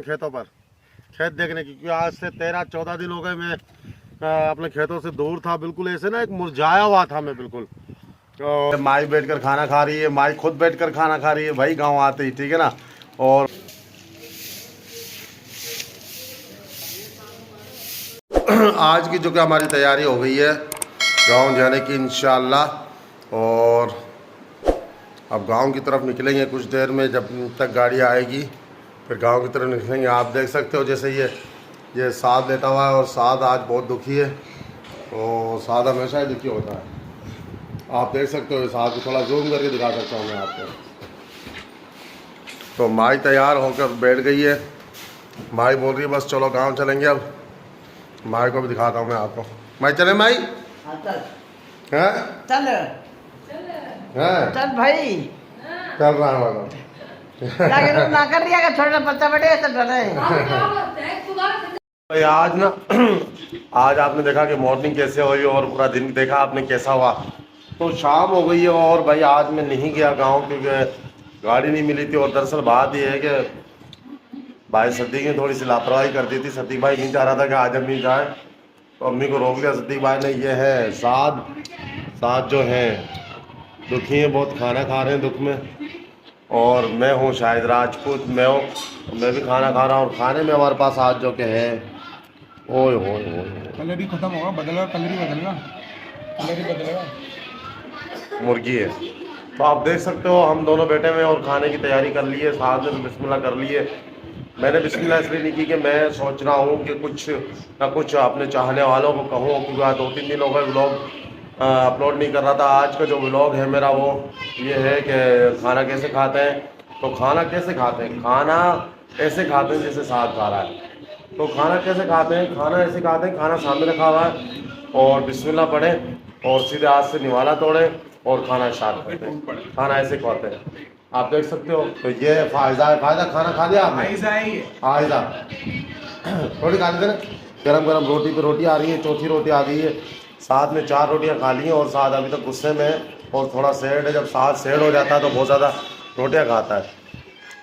खेतों पर खेत देखने की, क्योंकि आज से 13-14 दिन हो गए मैं अपने खेतों से दूर था। बिल्कुल ऐसे ना एक मुरझाया हुआ था मैं बिल्कुल। तो माई बैठकर खाना खा रही है, माई खुद बैठकर खाना खा रही है भाई गांव आते ही, ठीक है ना। और आज की जो कि हमारी तैयारी हो गई है गांव जाने की इंशाल्लाह। और अब गांव की तरफ निकलेंगे कुछ देर में, जब तक गाड़ी आएगी फिर गांव की तरफ निकलेंगे। आप देख सकते हो जैसे ये साद लेटा हुआ है और साद आज बहुत दुखी है। तो साद हमेशा ही दुखी होता है। आप देख सकते हो साद को थोड़ा जूम करके दिखा सकता हूँ मैं आपको। तो माई तैयार होकर बैठ गई है। माई बोल रही है बस चलो गांव चलेंगे। अब माई को भी दिखाता हूँ मैं आपको। माई चले माई हैं? चल हैं? चल भाई चल रहा है ना कर दिया का छोटा बच्चा बड़े ऐसे डरे। भाई आज ना आज आपने देखा कि मॉर्निंग कैसे हुई और पूरा दिन देखा आपने कैसा हुआ। तो शाम हो गई है और भाई आज मैं नहीं गया गांव क्योंकि गाड़ी नहीं मिली थी। और दरअसल बात यह है कि भाई सद्दीक ने थोड़ी सी लापरवाही कर दी थी। सद्दीक भाई नहीं चाह रहा था कि आज अम्मी जाए, तो अम्मी को रोक लिया सद्दीक भाई ने। ये है साद जो है दुखी हैं बहुत, खाना खा रहे हैं दुख में। और मैं हूँ शायद राजपूत, मैं भी खाना खा रहा हूँ। और खाने में हमारे पास आज जो के है ओए होए कलर ही खत्म होगा, बदलेगा, कलर ही बदलेगा, कलर ही बदलेगा। मुर्गी है। तो आप देख सकते हो हम दोनों बैठे हुए और खाने की तैयारी कर ली है। साथ में बिस्मिल्लाह कर ली है। मैंने बिस्मिल्लाह इसलिए नहीं की कि मैं सोच रहा हूँ कि कुछ ना कुछ अपने चाहने वालों को कहूँ, क्योंकि आज 2-3 दिन हो गए व्लॉग अपलोड नहीं कर रहा था। आज का जो व्लॉग है मेरा वो ये है कि खाना कैसे खाते हैं। तो खाना कैसे खाते हैं, खाना ऐसे खाते हैं जैसे साथ खा रहा है। तो खाना कैसे खाते हैं, खाना ऐसे खाते हैं, खाना सामने रखा हुआ है और बिस्मिल्लाह पढ़ें और सीधे हाथ से निवाला तोड़ें और खाना स्टार्ट करते हैं। खाना ऐसे खाते हैं, आप देख सकते हो। तो ये फायदा है। फायदा खाना खा लिया आपने? फायदा रोटी खा लेते ना। गरम गरम रोटी पे रोटी आ रही है, चौथी रोटी आ गई है। साथ में 4 रोटियां खा ली हैं और साथ अभी तक गुस्से में है और थोड़ा सैड है। जब साथ सैड हो जाता है तो बहुत ज़्यादा रोटियां खाता है।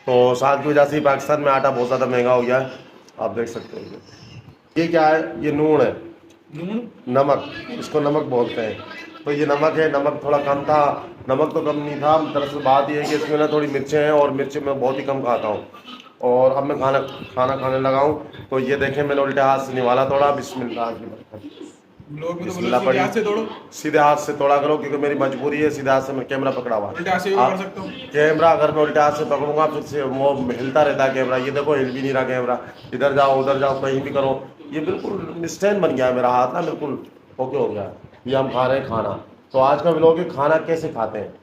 तो साथ की वजह से पाकिस्तान में आटा बहुत ज़्यादा महंगा हो गया है, आप देख सकते हो। ये क्या है, ये नून है, नमक, इसको नमक बोलते हैं। तो ये नमक है, नमक थोड़ा कम था। नमक तो कम नहीं था, दरअसल बात ये है कि इसमें ना थोड़ी मिर्चें हैं और मिर्चें मैं बहुत ही कम खाता हूँ। और अब मैं खाना खाने लगा हूँ। तो ये देखें मैंने उल्टे हाथ से निवाला तोड़ा। बिस्मिल्लाह की बरकत। बिस्मिल्लाह पढ़ी, सीधे हाथ से तोड़ा करो क्योंकि मेरी मजबूरी है। सीधे हाथ से मैं कैमरा पकड़ा हुआ है। कैमरा अगर मैं उल्टे हाथ से पकड़ूंगा फिर से वो हिलता रहता है कैमरा। ये देखो हिल भी नहीं रहा कैमरा। इधर जाओ उधर जाओ कहीं भी करो, ये बिल्कुल स्टैंड बन गया है मेरा हाथ ना, बिल्कुल ओके हो गया है। ये हम खा रहे हैं खाना। तो आज का व्लॉग है खाना कैसे खाते हैं।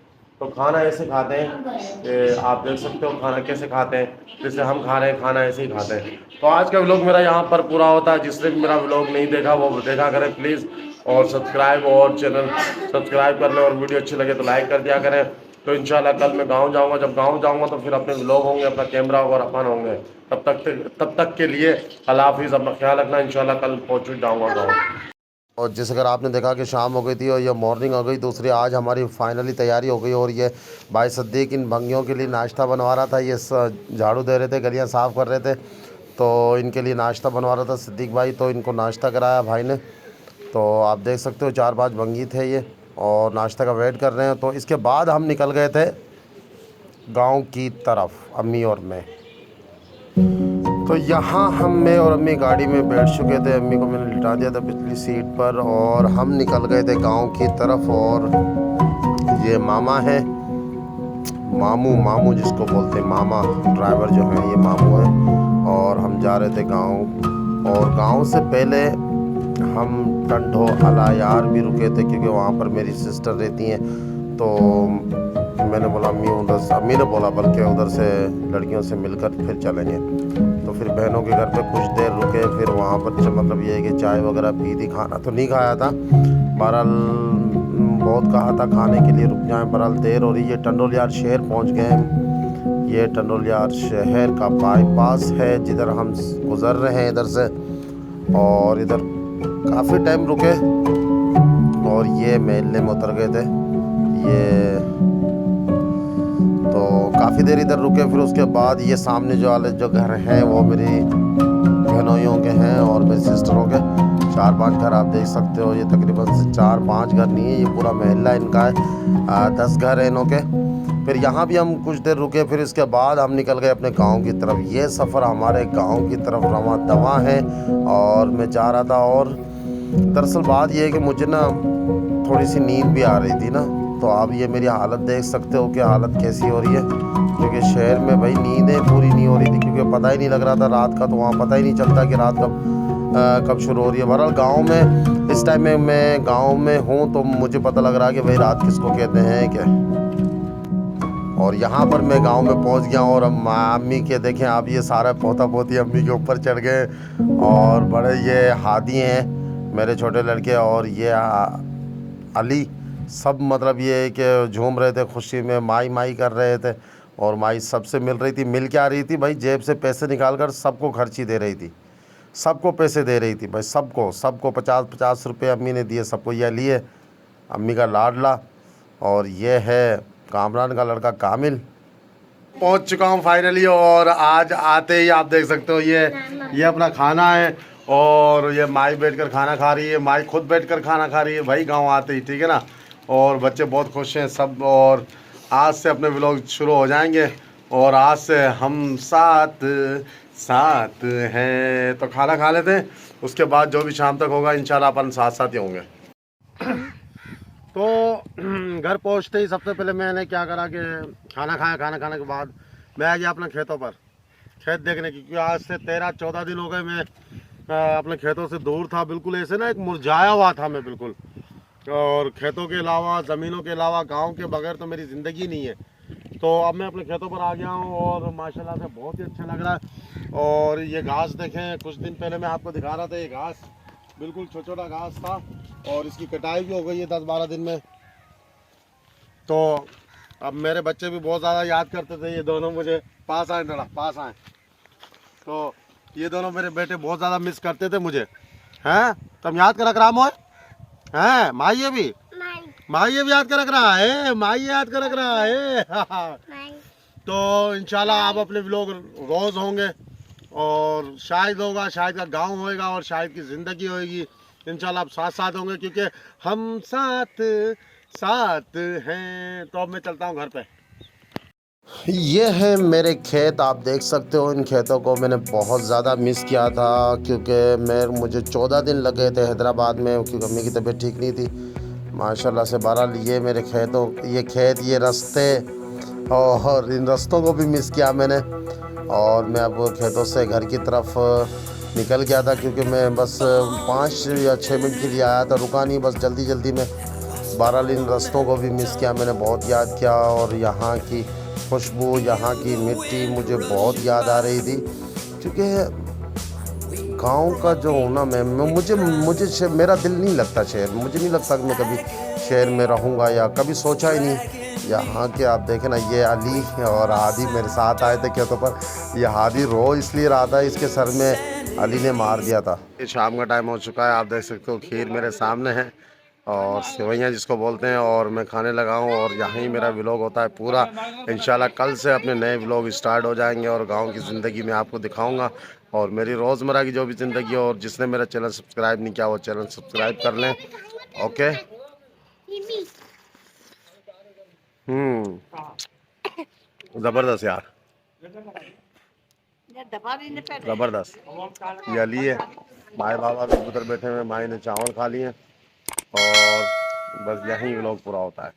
तो खाना ऐसे खाते हैं कि आप देख सकते हो खाना कैसे खाते हैं, जैसे हम खा रहे हैं खाना ऐसे ही खाते हैं। तो आज का व्लॉग मेरा यहाँ पर पूरा होता है। जिसने भी मेरा व्लॉग नहीं देखा वो देखा करें प्लीज़, और सब्सक्राइब और चैनल सब्सक्राइब कर लें और वीडियो अच्छी लगे तो लाइक कर दिया करें। तो इंशाल्लाह कल मैं गाँव जाऊँगा, जब गाँव जाऊँगा तो फिर अपने व्लॉग होंगे, अपना कैमरा होगा और अपन होंगे। तब तक के लिए अल्लाह हाफिज़, अपना ख्याल रखना। इंशाल्लाह कल पहुँच जाऊँगा गाँव। और जैसे अगर आपने देखा कि शाम हो गई थी और ये मॉर्निंग हो गई, दूसरी आज हमारी फाइनली तैयारी हो गई। और ये भाई सद्दीक इन भंगियों के लिए नाश्ता बनवा रहा था। ये झाड़ू दे रहे थे, गलियां साफ़ कर रहे थे, तो इनके लिए नाश्ता बनवा रहा था सद्दीक भाई। तो इनको नाश्ता कराया भाई ने। तो आप देख सकते हो 4-5 भंगी थे ये और नाश्ता का वेट कर रहे हैं। तो इसके बाद हम निकल गए थे गाँव की तरफ, अम्मी और मैं। तो यहाँ हम मैं और अम्मी गाड़ी में बैठ चुके थे। अम्मी को मैंने लिटा दिया था पिछली सीट पर और हम निकल गए थे गांव की तरफ। और ये मामा है, मामू जिसको बोलते हैं, मामा ड्राइवर जो है ये मामू है। और हम जा रहे थे गांव। और गांव से पहले हम टंडो अलायार भी रुके थे क्योंकि वहाँ पर मेरी सिस्टर रहती हैं। तो मैंने बोला अम्मी ने बोला बल्कि उधर से लड़कियों से मिलकर फिर चलेंगे। तो फिर बहनों के घर पे कुछ देर रुके। फिर वहाँ पर मतलब ये है कि चाय वगैरह पी थी, खाना तो नहीं खाया था। बहरहाल बहुत कहा था खाने के लिए रुक जाएं, बहरहाल देर हो रही है। टंडोलियार शहर पहुँच गए। ये टंडोलियार शहर का बाईपास है जिधर हम गुज़र रहे हैं इधर से। और इधर काफ़ी टाइम रुके और ये महल्ले में उतर गए थे। ये तो काफ़ी देर इधर रुके। फिर उसके बाद ये सामने जो वाले जो घर हैं वो मेरी बहनोइयों के हैं और मेरी सिस्टरों के। 4-5 घर आप देख सकते हो। ये तकरीबन 4-5 घर नहीं है, ये पूरा महल्ला इनका है। 10 घर है इनों के। फिर यहाँ भी हम कुछ देर रुके। फिर इसके बाद हम निकल गए अपने गांव की तरफ। ये सफ़र हमारे गांव की तरफ रवा दवा है और मैं जा रहा था। और दरअसल बात ये है कि मुझे ना थोड़ी सी नींद भी आ रही थी ना, तो आप ये मेरी हालत देख सकते हो कि हालत कैसी हो रही है। क्योंकि शहर में भाई नींदें पूरी नहीं हो रही थी, क्योंकि पता ही नहीं लग रहा था रात का। तो वहाँ पता ही नहीं चलता कि रात कब शुरू हो रही है। बहरहाल गाँव में इस टाइम में मैं गाँव में हूँ तो मुझे पता लग रहा है कि भाई रात किसको कहते हैं क्या। और यहाँ पर मैं गांव में पहुँच गया हूँ। और अम्मी के देखें आप, ये सारा पोता पोती अम्मी के ऊपर चढ़ गए। और बड़े ये हादी हैं मेरे छोटे लड़के और ये अली, सब मतलब ये है कि झूम रहे थे खुशी में, माई माई कर रहे थे। और माई सबसे मिल रही थी। मिल के आ रही थी भाई, जेब से पैसे निकाल कर सबको खर्ची दे रही थी, सबको पैसे दे रही थी भाई, सबको 50-50 रुपये अम्मी ने दिए सबको। ये लिए अम्मी का लाडला। और ये है कामरान का लड़का कामिल। पहुंच चुका हूं फाइनली। और आज आते ही आप देख सकते हो ये अपना खाना है। और ये माई बैठकर खाना खा रही है, माई खुद बैठकर खाना खा रही है भाई गांव आते ही, ठीक है ना। और बच्चे बहुत खुश हैं सब। और आज से अपने व्लॉग शुरू हो जाएंगे। और आज से हम साथ साथ हैं। तो खाना खा लेते हैं, उसके बाद जो भी शाम तक होगा इंशाल्लाह अपन साथ साथ ही होंगे। तो घर पहुंचते ही सबसे पहले मैंने क्या करा कि खाना खाया। खाना खाने के बाद मैं आ गया अपने खेतों पर, खेत देखने की। क्योंकि आज से 13-14 दिन हो गए मैं अपने खेतों से दूर था। बिल्कुल ऐसे ना एक मुरझाया हुआ था मैं बिल्कुल। और खेतों के अलावा, ज़मीनों के अलावा, गांव के बगैर तो मेरी ज़िंदगी नहीं है। तो अब मैं अपने खेतों पर आ गया हूँ और माशाल्लाह से बहुत ही अच्छा लग रहा है। और ये घास देखें, कुछ दिन पहले मैं आपको दिखा रहा था, ये घास बिल्कुल छोटा छोटा घास था और इसकी कटाई भी हो गई है 10-12 दिन में। तो अब मेरे बच्चे भी बहुत ज़्यादा याद करते थे। ये दोनों मुझे पास आए, थोड़ा पास आए। तो ये दोनों मेरे बेटे बहुत ज़्यादा मिस करते थे मुझे। हैं तुम याद कर रख रहा मोए हैं? माई भी याद कर रख रहा है, माई याद कर रख रहा है। तो इंशाल्लाह आप अपने व्लॉग रोज़ होंगे और शायद होगा, शायद का गांव होएगा और शायद की ज़िंदगी होएगी। इंशाल्लाह आप साथ साथ होंगे क्योंकि हम साथ साथ हैं। तो अब मैं चलता हूँ घर पे। ये है मेरे खेत, आप देख सकते हो। इन खेतों को मैंने बहुत ज़्यादा मिस किया था क्योंकि मुझे 14 दिन लगे थे हैदराबाद में, क्योंकि अम्मी की तबीयत ठीक नहीं थी माशाल्लाह से। बहरहाल ये मेरे खेतों, ये खेत, ये रास्ते और इन रास्तों को भी मिस किया मैंने। और मैं अब खेतों से घर की तरफ निकल गया था क्योंकि मैं बस 5 या 6 मिनट के लिए आया था, रुका नहीं, बस जल्दी जल्दी में। बहरहाल इन रास्तों को भी मिस किया मैंने, बहुत याद किया। और यहाँ की खुशबू, यहाँ की मिट्टी मुझे बहुत याद आ रही थी क्योंकि गांव का जो होना मुझे मेरा दिल नहीं लगता शहर में। मुझे नहीं लगता कि मैं कभी शहर में रहूँगा या कभी सोचा ही नहीं। यहाँ के आप देखें ना, ये अली और हादी मेरे साथ आए थे खेतों पर। ये हादी रो इसलिए रहा था, इसके सर में अली ने मार दिया था। ये शाम का टाइम हो चुका है, आप देख सकते हो खीर मेरे सामने है और सेवइयाँ जिसको बोलते हैं, और मैं खाने लगा हूँ। और यहाँ ही मेरा व्लॉग होता है पूरा। इंशाल्लाह कल से अपने नए व्लॉग स्टार्ट हो जाएंगे और गांव की ज़िंदगी में आपको दिखाऊंगा और मेरी रोज़मर्रा की जो भी ज़िंदगी है। और जिसने मेरा चैनल सब्सक्राइब नहीं किया वो चैनल सब्सक्राइब कर लें। ओके। ज़बरदस्त यार, ज़बरदस्त। ये अली है, माए बाबा भी उधर बैठे हुए। माई ने चावल खा लिए और बस यहीं व्लॉग पूरा होता है।